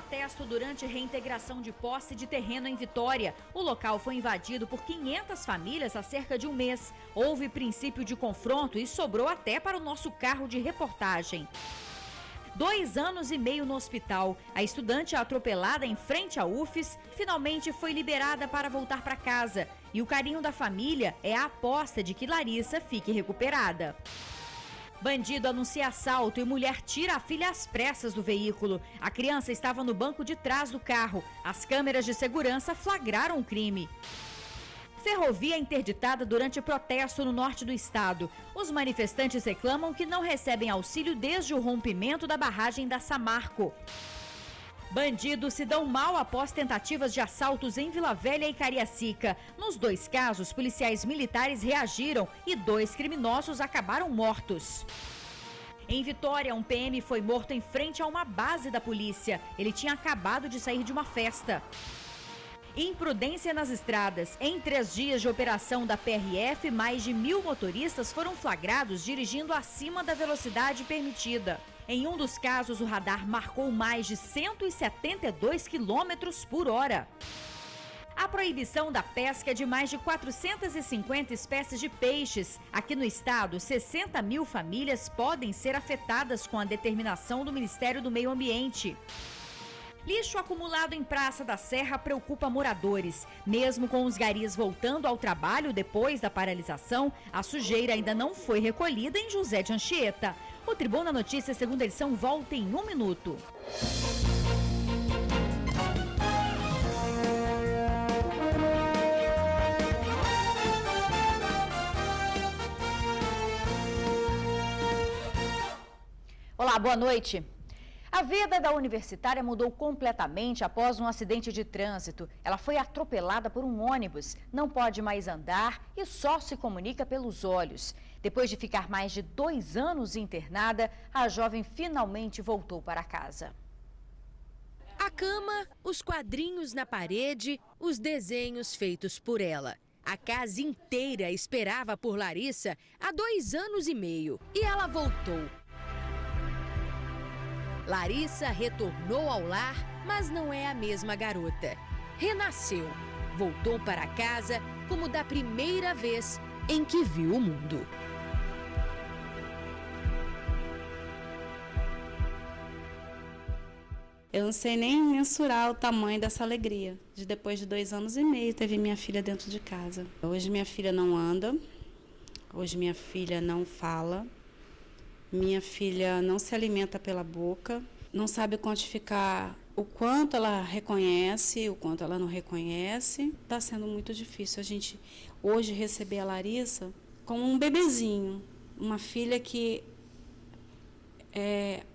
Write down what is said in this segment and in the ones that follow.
protesto durante reintegração de posse de terreno em Vitória. O local foi invadido por 500 famílias há cerca de um mês. Houve princípio de confronto e sobrou até para o nosso carro de reportagem. 2 anos e meio no hospital. A estudante atropelada em frente à UFES finalmente foi liberada para voltar para casa. E o carinho da família é a aposta de que Larissa fique recuperada. Bandido anuncia assalto e mulher tira a filha às pressas do veículo. A criança estava no banco de trás do carro. As câmeras de segurança flagraram o crime. Ferrovia interditada durante protesto no norte do estado. Os manifestantes reclamam que não recebem auxílio desde o rompimento da barragem da Samarco. Bandidos se dão mal após tentativas de assaltos em Vila Velha e Cariacica. Nos 2 casos, policiais militares reagiram e 2 criminosos acabaram mortos. Em Vitória, um PM foi morto em frente a uma base da polícia. Ele tinha acabado de sair de uma festa. Imprudência nas estradas. Em 3 dias de operação da PRF, mais de 1.000 motoristas foram flagrados dirigindo acima da velocidade permitida. Em um dos casos, o radar marcou mais de 172 km por hora. A proibição da pesca de mais de 450 espécies de peixes. Aqui no estado, 60 mil famílias podem ser afetadas com a determinação do Ministério do Meio Ambiente. Lixo acumulado em Praça da Serra preocupa moradores. Mesmo com os garis voltando ao trabalho depois da paralisação, a sujeira ainda não foi recolhida em José de Anchieta. O Tribuna Notícias, segunda edição, volta em 1 minuto. Olá, boa noite. A vida da universitária mudou completamente após um acidente de trânsito. Ela foi atropelada por um ônibus, não pode mais andar e só se comunica pelos olhos. Depois de ficar mais de 2 anos internada, a jovem finalmente voltou para casa. A cama, os quadrinhos na parede, os desenhos feitos por ela. A casa inteira esperava por Larissa há 2 anos e meio e ela voltou. Larissa retornou ao lar, mas não é a mesma garota. Renasceu, voltou para casa como da primeira vez em que viu o mundo. Eu não sei nem mensurar o tamanho dessa alegria, de depois de 2 anos e meio ter minha filha dentro de casa. Hoje minha filha não anda, hoje minha filha não fala. Minha filha não se alimenta pela boca, não sabe quantificar o quanto ela reconhece, o quanto ela não reconhece. Está sendo muito difícil a gente hoje receber a Larissa como um bebezinho, uma filha que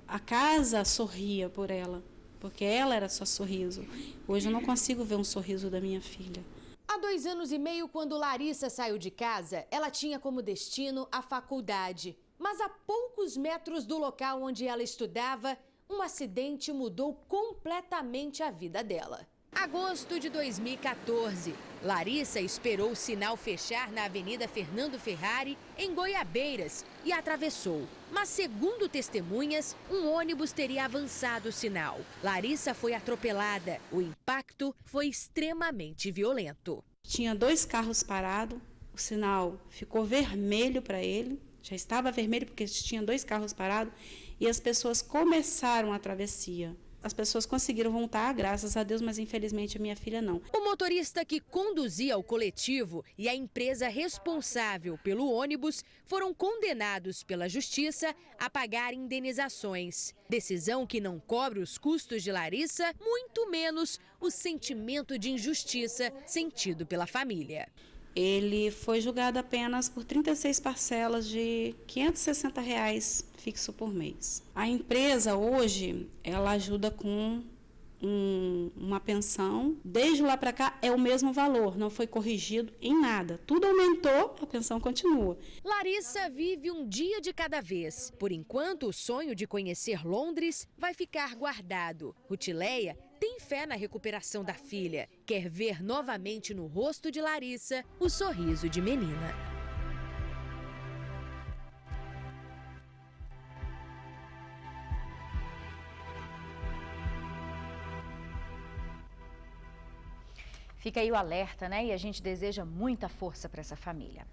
a casa sorria por ela, porque ela era só sorriso. Hoje eu não consigo ver um sorriso da minha filha. Há 2 anos e meio, quando Larissa saiu de casa, ela tinha como destino a faculdade. Mas a poucos metros do local onde ela estudava, um acidente mudou completamente a vida dela. Agosto de 2014, Larissa esperou o sinal fechar na Avenida Fernando Ferrari, em Goiabeiras, e atravessou. Mas, segundo testemunhas, um ônibus teria avançado o sinal. Larissa foi atropelada. O impacto foi extremamente violento. Tinha 2 carros parados, o sinal ficou vermelho para ele. Já estava vermelho porque tinha 2 carros parados e as pessoas começaram a travessia. As pessoas conseguiram voltar, graças a Deus, mas infelizmente a minha filha não. O motorista que conduzia o coletivo e a empresa responsável pelo ônibus foram condenados pela justiça a pagar indenizações. Decisão que não cobre os custos de Larissa, muito menos o sentimento de injustiça sentido pela família. Ele foi julgado apenas por 36 parcelas de R$ 560 fixo por mês. A empresa hoje, ela ajuda com uma pensão. Desde lá para cá é o mesmo valor, não foi corrigido em nada. Tudo aumentou, a pensão continua. Larissa vive um dia de cada vez. Por enquanto, o sonho de conhecer Londres vai ficar guardado. Rutileia tem fé na recuperação da filha. Quer ver novamente no rosto de Larissa o sorriso de menina. Fica aí o alerta, né? E a gente deseja muita força para essa família.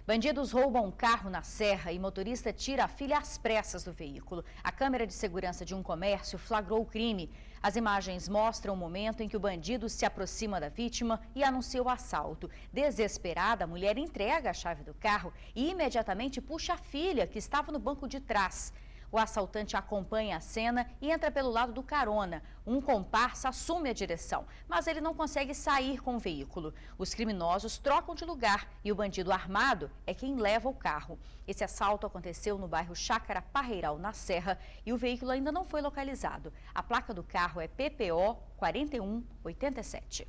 Bandidos roubam um carro na Serra e motorista tira a filha às pressas do veículo. A câmera de segurança de um comércio flagrou o crime. As imagens mostram o momento em que o bandido se aproxima da vítima e anuncia o assalto. Desesperada, a mulher entrega a chave do carro e imediatamente puxa a filha, que estava no banco de trás. O assaltante acompanha a cena e entra pelo lado do carona. Um comparsa assume a direção, mas ele não consegue sair com o veículo. Os criminosos trocam de lugar e o bandido armado é quem leva o carro. Esse assalto aconteceu no bairro Chácara Parreiral, na Serra, e o veículo ainda não foi localizado. A placa do carro é PPO 4187.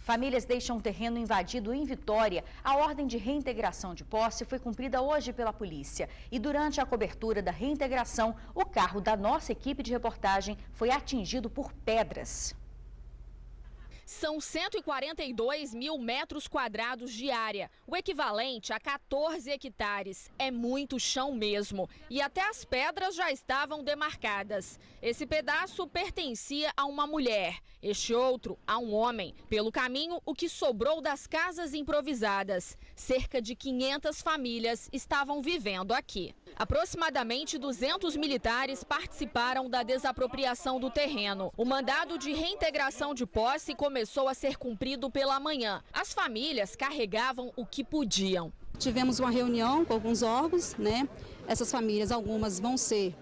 Famílias deixam um terreno invadido em Vitória. A ordem de reintegração de posse foi cumprida hoje pela polícia. E durante a cobertura da reintegração, o carro da nossa equipe de reportagem foi atingido por pedras. São 142 mil metros quadrados de área, o equivalente a 14 hectares. É muito chão mesmo. E até as pedras já estavam demarcadas. Esse pedaço pertencia a uma mulher, este outro a um homem. Pelo caminho, o que sobrou das casas improvisadas. Cerca de 500 famílias estavam vivendo aqui. Aproximadamente 200 militares participaram da desapropriação do terreno. O mandado de reintegração de posse começou a ser cumprido pela manhã. As famílias carregavam o que podiam. Tivemos uma reunião com alguns órgãos, né? Essas famílias, algumas vão ser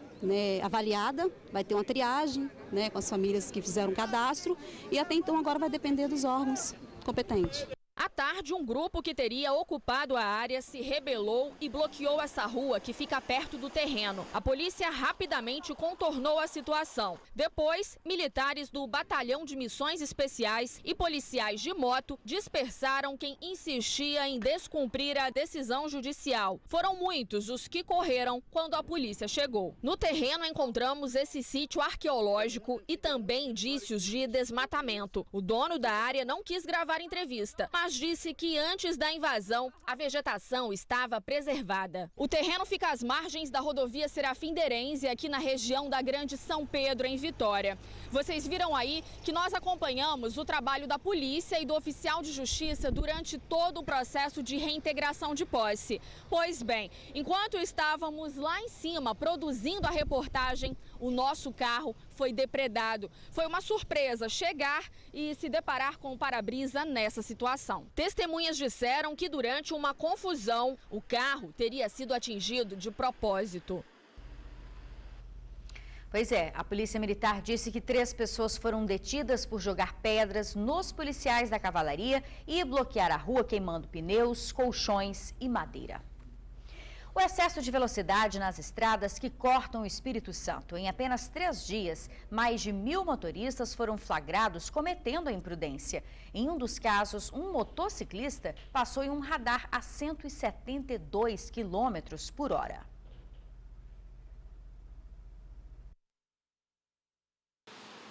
avaliadas, vai ter uma triagem, né, com as famílias que fizeram cadastro e até então agora vai depender dos órgãos competentes. À tarde, um grupo que teria ocupado a área se rebelou e bloqueou essa rua que fica perto do terreno. A polícia rapidamente contornou a situação. Depois, militares do Batalhão de Missões Especiais e policiais de moto dispersaram quem insistia em descumprir a decisão judicial. Foram muitos os que correram quando a polícia chegou. No terreno encontramos esse sítio arqueológico e também indícios de desmatamento. O dono da área não quis gravar entrevista, mas disse que antes da invasão, a vegetação estava preservada. O terreno fica às margens da rodovia Serafim Derenze, aqui na região da Grande São Pedro, em Vitória. Vocês viram aí que nós acompanhamos o trabalho da polícia e do oficial de justiça durante todo o processo de reintegração de posse. Pois bem, enquanto estávamos lá em cima produzindo a reportagem, o nosso carro foi depredado. Foi uma surpresa chegar e se deparar com o para-brisa nessa situação. Testemunhas disseram que durante uma confusão, o carro teria sido atingido de propósito. Pois é, a Polícia Militar disse que 3 pessoas foram detidas por jogar pedras nos policiais da cavalaria e bloquear a rua queimando pneus, colchões e madeira. O excesso de velocidade nas estradas que cortam o Espírito Santo. Em apenas 3 dias, mais de 1.000 motoristas foram flagrados cometendo a imprudência. Em um dos casos, um motociclista passou em um radar a 172 km por hora.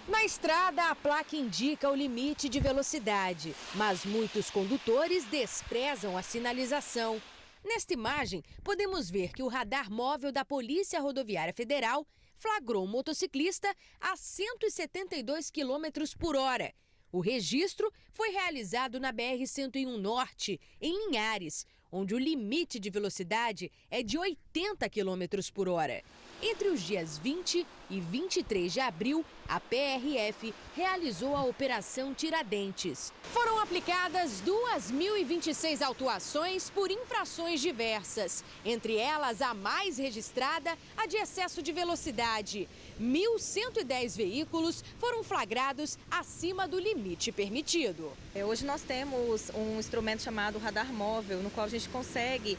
Na estrada, a placa indica o limite de velocidade, mas muitos condutores desprezam a sinalização. Nesta imagem, podemos ver que o radar móvel da Polícia Rodoviária Federal flagrou um motociclista a 172 km por hora. O registro foi realizado na BR-101 Norte, em Linhares, onde o limite de velocidade é de 80 km por hora. Entre os dias 20 e 23 de abril, a PRF realizou a Operação Tiradentes. Foram aplicadas 2.026 autuações por infrações diversas. Entre elas, a mais registrada, a de excesso de velocidade. 1.110 veículos foram flagrados acima do limite permitido. Hoje nós temos um instrumento chamado radar móvel, no qual a gente consegue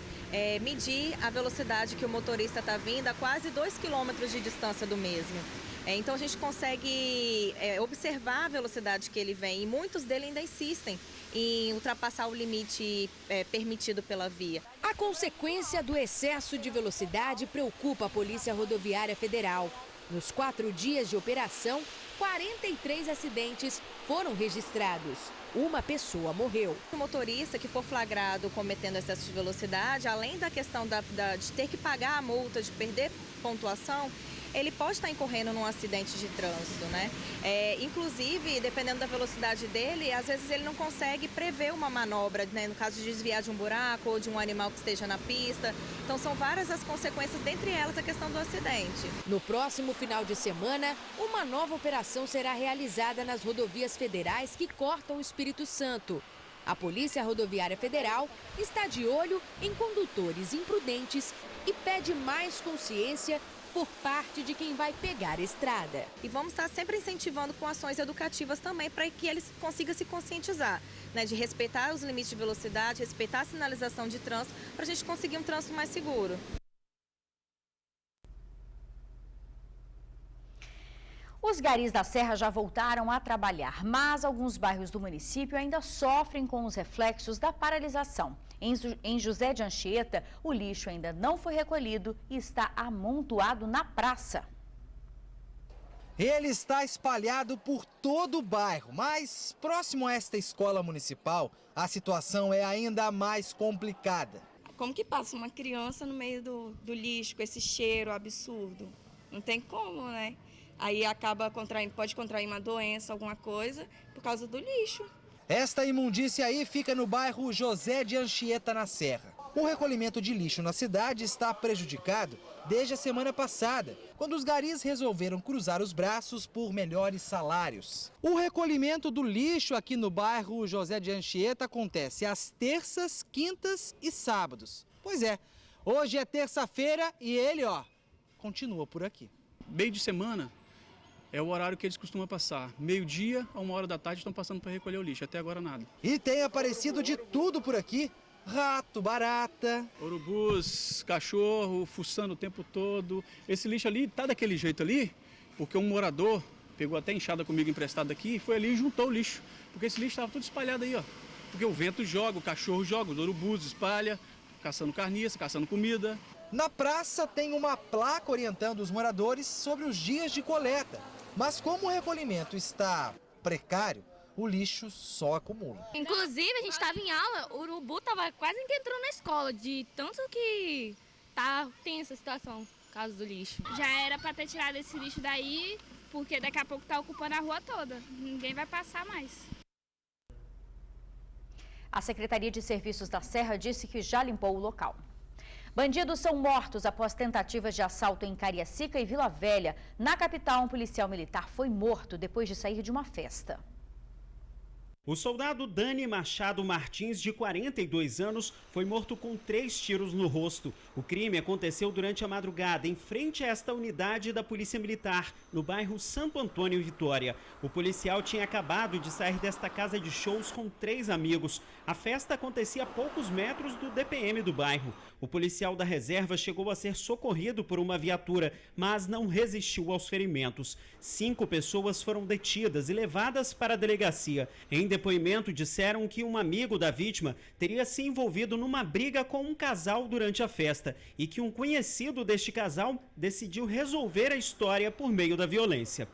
medir a velocidade que o motorista está vindo a quase 2 km de distância do mesmo. Então a gente consegue observar a velocidade que ele vem e muitos dele ainda insistem em ultrapassar o limite permitido pela via. A consequência do excesso de velocidade preocupa a Polícia Rodoviária Federal. Nos 4 dias de operação, 43 acidentes foram registrados. Uma pessoa morreu. O motorista que for flagrado cometendo excesso de velocidade, além da questão de ter que pagar a multa, de perder pontuação, ele pode estar incorrendo num acidente de trânsito, né? Inclusive, dependendo da velocidade dele, às vezes ele não consegue prever uma manobra, né? No caso de desviar de um buraco ou de um animal que esteja na pista. Então são várias as consequências, dentre elas a questão do acidente. No próximo final de semana, uma nova operação será realizada nas rodovias federais que cortam o Espírito Santo. A Polícia Rodoviária Federal está de olho em condutores imprudentes e pede mais consciência por parte de quem vai pegar a estrada. E vamos estar sempre incentivando com ações educativas também para que eles consigam se conscientizar, né, de respeitar os limites de velocidade, respeitar a sinalização de trânsito, para a gente conseguir um trânsito mais seguro. Os garis da Serra já voltaram a trabalhar, mas alguns bairros do município ainda sofrem com os reflexos da paralisação. Em José de Anchieta, o lixo ainda não foi recolhido e está amontoado na praça. Ele está espalhado por todo o bairro, mas próximo a esta escola municipal, a situação é ainda mais complicada. Como que passa uma criança no meio do lixo com esse cheiro absurdo? Não tem como, né? Aí pode contrair uma doença, alguma coisa, por causa do lixo. Esta imundícia aí fica no bairro José de Anchieta, na Serra. O recolhimento de lixo na cidade está prejudicado desde a semana passada, quando os garis resolveram cruzar os braços por melhores salários. O recolhimento do lixo aqui no bairro José de Anchieta acontece às terças, quintas e sábados. Pois é, hoje é terça-feira e ele, continua por aqui. Meio de semana é o horário que eles costumam passar. Meio-dia a 1h da tarde estão passando para recolher o lixo. Até agora nada. E tem aparecido de tudo por aqui. Rato, barata, urubus, cachorro, fuçando o tempo todo. Esse lixo ali tá daquele jeito ali, porque um morador pegou até enxada comigo emprestado aqui, foi ali e juntou o lixo. Porque esse lixo estava tudo espalhado aí, Porque o vento joga, o cachorro joga, os urubus espalha, caçando carniça, caçando comida. Na praça tem uma placa orientando os moradores sobre os dias de coleta. Mas como o recolhimento está precário, o lixo só acumula. Inclusive, a gente estava em aula, o urubu estava quase que entrando na escola, de tanto que tem essa situação, por causa do lixo. Já era para ter tirado esse lixo daí, porque daqui a pouco está ocupando a rua toda. Ninguém vai passar mais. A Secretaria de Serviços da Serra disse que já limpou o local. Bandidos são mortos após tentativas de assalto em Cariacica e Vila Velha. Na capital, um policial militar foi morto depois de sair de uma festa. O soldado Dani Machado Martins, de 42 anos, foi morto com 3 tiros no rosto. O crime aconteceu durante a madrugada, em frente a esta unidade da Polícia Militar, no bairro Santo Antônio, Vitória. O policial tinha acabado de sair desta casa de shows com 3 amigos. A festa acontecia a poucos metros do DPM do bairro. O policial da reserva chegou a ser socorrido por uma viatura, mas não resistiu aos ferimentos. 5 pessoas foram detidas e levadas para a delegacia. Em depoimento, disseram que um amigo da vítima teria se envolvido numa briga com um casal durante a festa e que um conhecido deste casal decidiu resolver a história por meio da violência.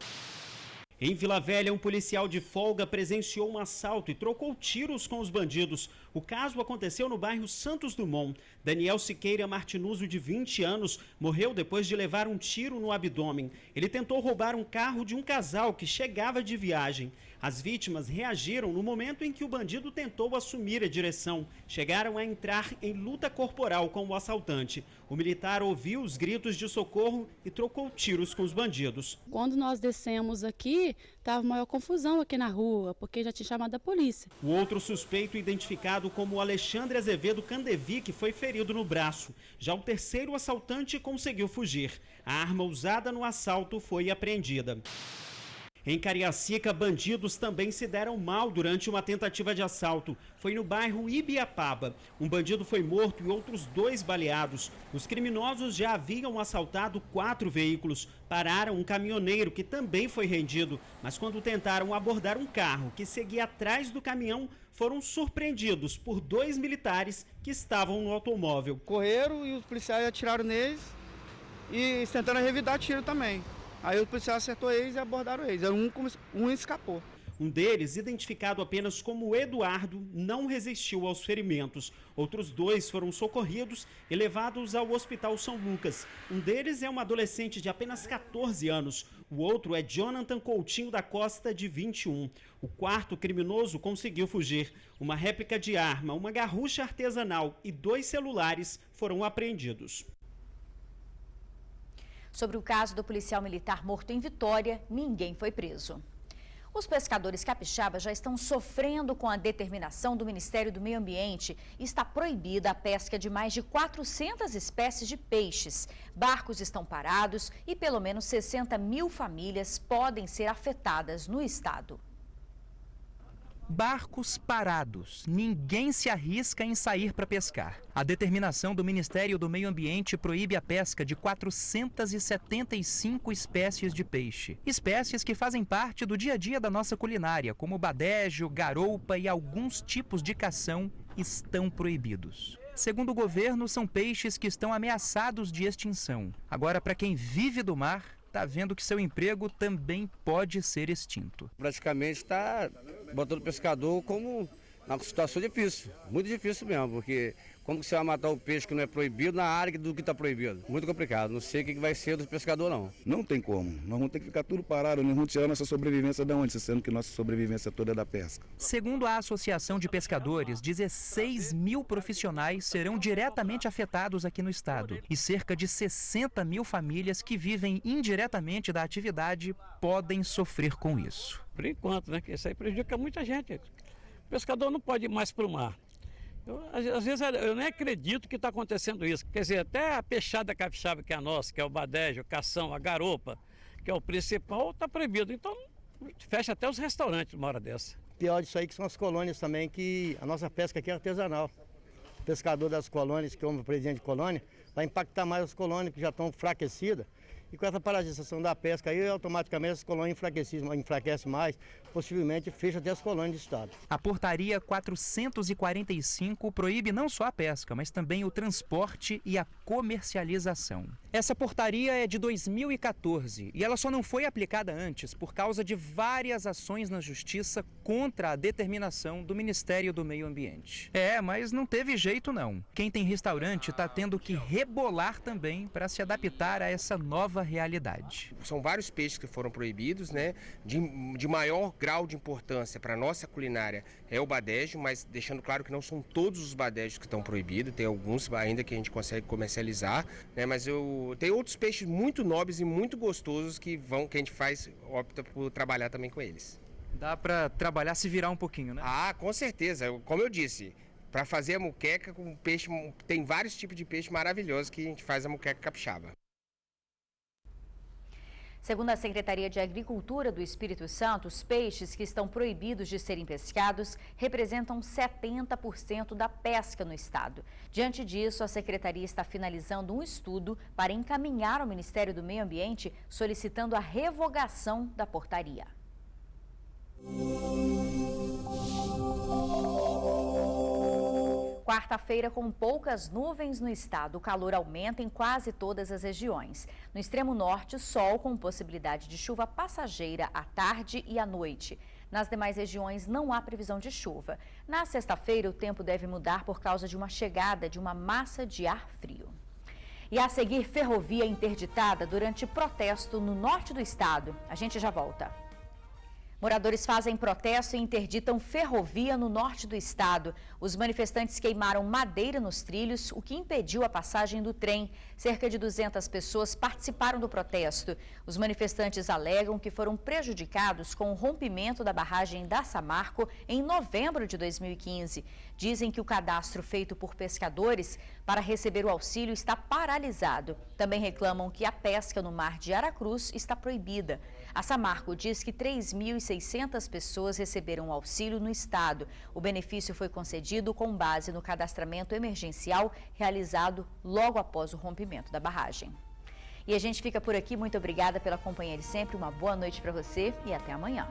Em Vila Velha, um policial de folga presenciou um assalto e trocou tiros com os bandidos. O caso aconteceu no bairro Santos Dumont. Daniel Siqueira Martinuso, de 20 anos, morreu depois de levar um tiro no abdômen. Ele tentou roubar um carro de um casal que chegava de viagem. As vítimas reagiram no momento em que o bandido tentou assumir a direção. Chegaram a entrar em luta corporal com o assaltante. O militar ouviu os gritos de socorro e trocou tiros com os bandidos. Quando nós descemos aqui, estava maior confusão aqui na rua, porque já tinha chamado a polícia. O outro suspeito, identificado como Alexandre Azevedo Candevic, foi ferido no braço. Já o terceiro assaltante conseguiu fugir. A arma usada no assalto foi apreendida. Em Cariacica, bandidos também se deram mal durante uma tentativa de assalto. Foi no bairro Ibiapaba. Um bandido foi morto e outros 2 baleados. Os criminosos já haviam assaltado 4 veículos. Pararam um caminhoneiro que também foi rendido. Mas quando tentaram abordar um carro que seguia atrás do caminhão, foram surpreendidos por 2 militares que estavam no automóvel. Correram e os policiais atiraram neles e tentaram revidar tiro também. Aí o policial acertou eles e abordaram eles. Um escapou. Um deles, identificado apenas como Eduardo, não resistiu aos ferimentos. Outros 2 foram socorridos e levados ao Hospital São Lucas. Um deles é uma adolescente de apenas 14 anos. O outro é Jonathan Coutinho da Costa, de 21. O quarto criminoso conseguiu fugir. Uma réplica de arma, uma garrucha artesanal e 2 celulares foram apreendidos. Sobre o caso do policial militar morto em Vitória, ninguém foi preso. Os pescadores capixabas já estão sofrendo com a determinação do Ministério do Meio Ambiente. Está proibida a pesca de mais de 400 espécies de peixes. Barcos estão parados e pelo menos 60 mil famílias podem ser afetadas no estado. Barcos parados. Ninguém se arrisca em sair para pescar. A determinação do Ministério do Meio Ambiente proíbe a pesca de 475 espécies de peixe. Espécies que fazem parte do dia a dia da nossa culinária, como badejo, garoupa e alguns tipos de cação estão proibidos. Segundo o governo, são peixes que estão ameaçados de extinção. Agora, para quem vive do mar, está vendo que seu emprego também pode ser extinto. Praticamente está botando o pescador como uma situação difícil, muito difícil mesmo, porque como que você vai matar o peixe que não é proibido na área do que está proibido? Muito complicado, não sei o que vai ser do pescador não. Não tem como, nós vamos ter que ficar tudo parado, nós vamos tirar nossa sobrevivência de onde, sendo que nossa sobrevivência toda é da pesca. Segundo a Associação de Pescadores, 16 mil profissionais serão diretamente afetados aqui no estado e cerca de 60 mil famílias que vivem indiretamente da atividade podem sofrer com isso. Por enquanto, né, que isso aí prejudica muita gente. O pescador não pode ir mais para o mar. Às vezes eu nem acredito que está acontecendo isso. Quer dizer, até a peixada capixaba que é a nossa, que é o badejo, o cação, a garopa, que é o principal, está proibido. Então fecha até os restaurantes uma hora dessa. Pior disso aí que são as colônias também, que a nossa pesca aqui é artesanal. O pescador das colônias, que é o presidente de colônia, vai impactar mais as colônias que já estão enfraquecidas. E com essa paralisação da pesca aí, automaticamente as colônias enfraquecem mais, possivelmente fecha até as colônias do estado. A portaria 445 proíbe não só a pesca, mas também o transporte e a comercialização. Essa portaria é de 2014 e ela só não foi aplicada antes por causa de várias ações na justiça contra a determinação do Ministério do Meio Ambiente. Mas não teve jeito não. Quem tem restaurante está tendo que rebolar também para se adaptar a essa nova realidade. São vários peixes que foram proibidos, né? De maior grau de importância para a nossa culinária é o badejo, mas deixando claro que não são todos os badejos que estão proibidos, tem alguns ainda que a gente consegue comercializar, né? Mas tem outros peixes muito nobres e muito gostosos que a gente opta por trabalhar também com eles. Dá para trabalhar, se virar um pouquinho, né? Com certeza. Como eu disse, para fazer a muqueca com peixe, tem vários tipos de peixe maravilhosos que a gente faz a muqueca capixaba. Segundo a Secretaria de Agricultura do Espírito Santo, os peixes que estão proibidos de serem pescados representam 70% da pesca no estado. Diante disso, a Secretaria está finalizando um estudo para encaminhar ao Ministério do Meio Ambiente, solicitando a revogação da portaria. Quarta-feira com poucas nuvens no estado, o calor aumenta em quase todas as regiões. No extremo norte, sol com possibilidade de chuva passageira à tarde e à noite. Nas demais regiões não há previsão de chuva. Na sexta-feira o tempo deve mudar por causa de uma chegada de uma massa de ar frio. E a seguir, ferrovia interditada durante protesto no norte do estado. A gente já volta. Moradores fazem protesto e interditam ferrovia no norte do estado. Os manifestantes queimaram madeira nos trilhos, o que impediu a passagem do trem. Cerca de 200 pessoas participaram do protesto. Os manifestantes alegam que foram prejudicados com o rompimento da barragem da Samarco em novembro de 2015. Dizem que o cadastro feito por pescadores para receber o auxílio está paralisado. Também reclamam que a pesca no mar de Aracruz está proibida. A Samarco diz que 3.600 pessoas receberam auxílio no estado. O benefício foi concedido com base no cadastramento emergencial realizado logo após o rompimento da barragem. E a gente fica por aqui. Muito obrigada pela companhia de sempre. Uma boa noite para você e até amanhã.